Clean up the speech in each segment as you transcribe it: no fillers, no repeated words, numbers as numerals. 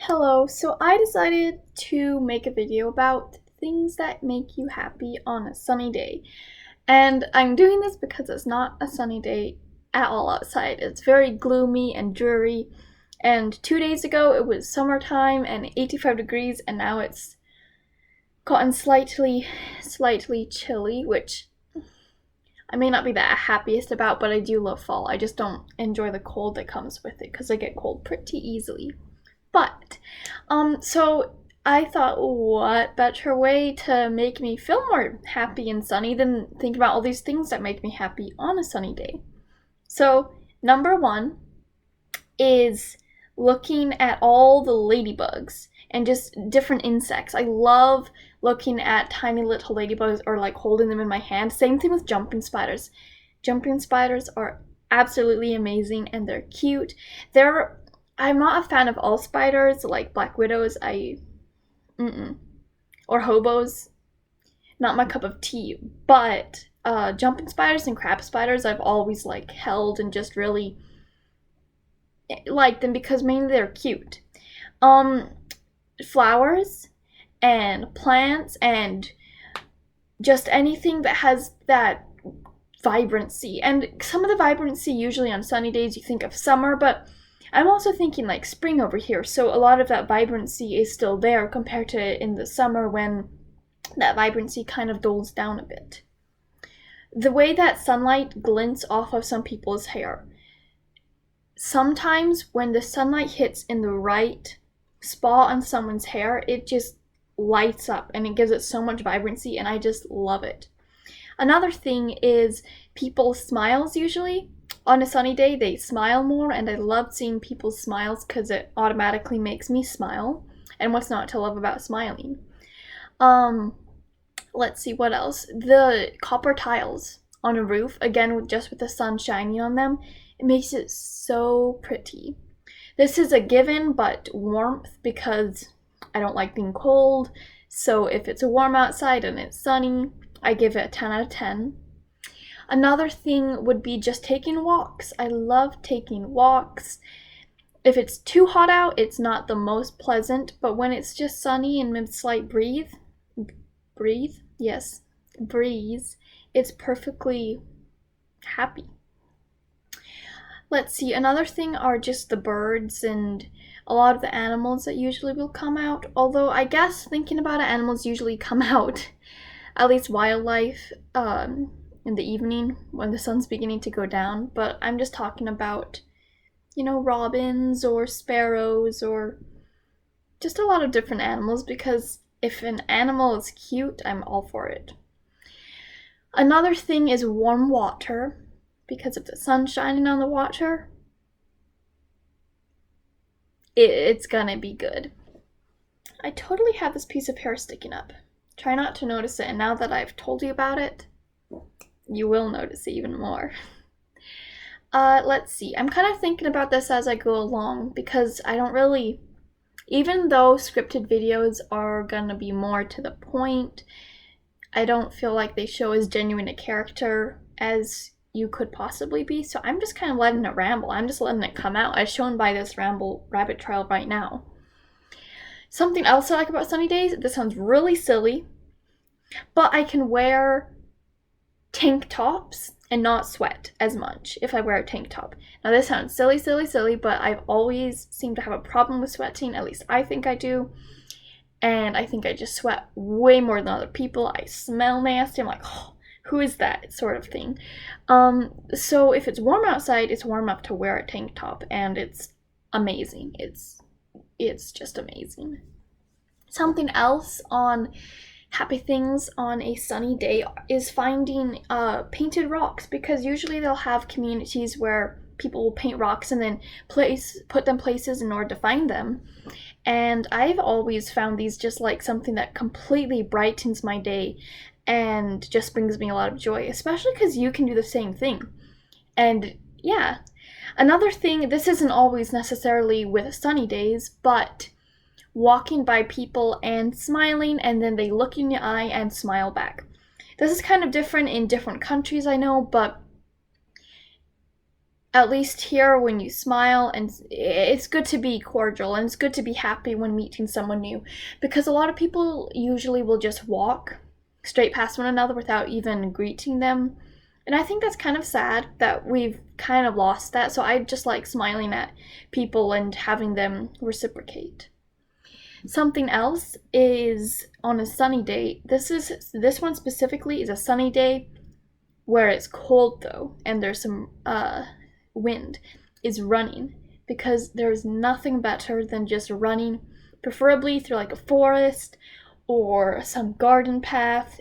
Hello, so I decided to make a video about things that make you happy on a sunny day. And I'm doing this because it's not a sunny day at all outside. It's very gloomy and dreary. And 2 days ago it was summertime and 85 degrees, and now it's gotten slightly chilly, which I may not be the happiest about, but I do love fall. I just don't enjoy the cold that comes with it because I get cold pretty easily. But, so I thought, what better way to make me feel more happy and sunny than think about all these things that make me happy on a sunny day. So, number one is looking at all the ladybugs and just different insects. I love looking at tiny little ladybugs or like holding them in my hand. Same thing with jumping spiders. Jumping spiders are absolutely amazing and they're cute. I'm not a fan of all spiders, like black widows. Or hobos. Not my cup of tea. But jumping spiders and crab spiders, I've always like held and just really liked them because mainly they're cute. Flowers and plants and just anything that has that vibrancy. And some of the vibrancy usually on sunny days you think of summer, but I'm also thinking like spring over here, so a lot of that vibrancy is still there compared to in the summer when that vibrancy kind of dulls down a bit. The way that sunlight glints off of some people's hair. Sometimes when the sunlight hits in the right spot on someone's hair, it just lights up and it gives it so much vibrancy, and I just love it. Another thing is people's smiles. Usually on a sunny day, they smile more, and I love seeing people's smiles because it automatically makes me smile. And what's not to love about smiling? Let's see, what else? The copper tiles on a roof, again, just with the sun shining on them, it makes it so pretty. This is a given, but warmth, because I don't like being cold. So if it's warm outside and it's sunny, I give it a 10 out of 10. Another thing would be just taking walks. I love taking walks. If it's too hot out, it's not the most pleasant, but when it's just sunny and with slight breeze, it's perfectly happy. Let's see, another thing are just the birds and a lot of the animals that usually will come out. Although I guess thinking about it, animals usually come out, at least wildlife, in the evening when the sun's beginning to go down. But I'm just talking about, robins or sparrows or just a lot of different animals, because if an animal is cute, I'm all for it. Another thing is warm water, because if the sun's shining on the water, it's gonna be good. I totally have this piece of hair sticking up. Try not to notice it, and now that I've told you about it, you will notice it even more. Let's see. I'm kind of thinking about this as I go along because I don't really, even though scripted videos are gonna be more to the point, I don't feel like they show as genuine a character as you could possibly be. So I'm just kind of letting it ramble. I'm just letting it come out as shown by this ramble rabbit trail right now. Something else I like about sunny days, this sounds really silly, but I can wear tank tops and not sweat as much if I wear a tank top. Now this sounds silly, but I've always seemed to have a problem with sweating. At least I think I do. And I think I just sweat way more than other people. I smell nasty. I'm like, oh, who is that sort of thing. So if it's warm outside, it's warm enough to wear a tank top, and it's amazing. It's just amazing. Something else on happy things on a sunny day is finding painted rocks, because usually they'll have communities where people will paint rocks and then put them places in order to find them. And I've always found these just like something that completely brightens my day and just brings me a lot of joy, especially because you can do the same thing. And yeah, another thing, this isn't always necessarily with sunny days, but walking by people and smiling, and then they look in your eye and smile back. This is kind of different in different countries, I know, but at least here when you smile, and it's good to be cordial and it's good to be happy when meeting someone new, because a lot of people usually will just walk straight past one another without even greeting them. And I think that's kind of sad that we've kind of lost that. So I just like smiling at people and having them reciprocate. Something else is on a sunny day. This one specifically is a sunny day where it's cold though, and there's some wind, is running, because there's nothing better than just running, preferably through like a forest or some garden path,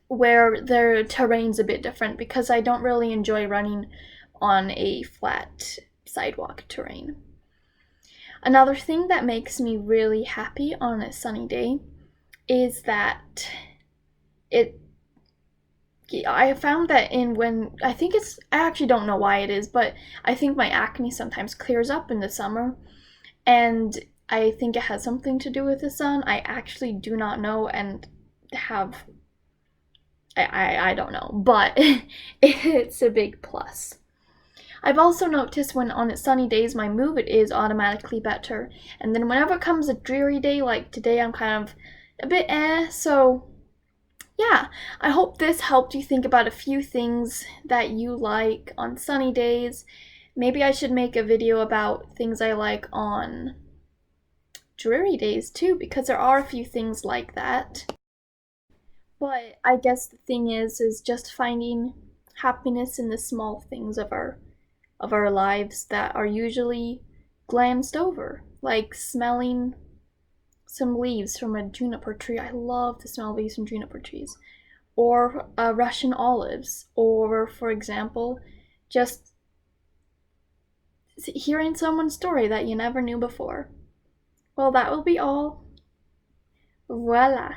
where the terrain's a bit different, because I don't really enjoy running on a flat sidewalk terrain. Another thing that makes me really happy on a sunny day is that I found that I actually don't know why it is, but I think my acne sometimes clears up in the summer, and I think it has something to do with the sun. I actually do not know, and I don't know, but it's a big plus. I've also noticed when on sunny days my mood is automatically better, and then whenever it comes a dreary day like today, I'm kind of a bit so yeah, I hope this helped you think about a few things that you like on sunny days. Maybe I should make a video about things I like on dreary days too, because there are a few things like that. But I guess the thing is just finding happiness in the small things of our lives that are usually glanced over, like smelling some leaves from a juniper tree. I love the smell of leaves from juniper trees. Or Russian olives. Or, for example, just hearing someone's story that you never knew before. Well, that will be all. Voila.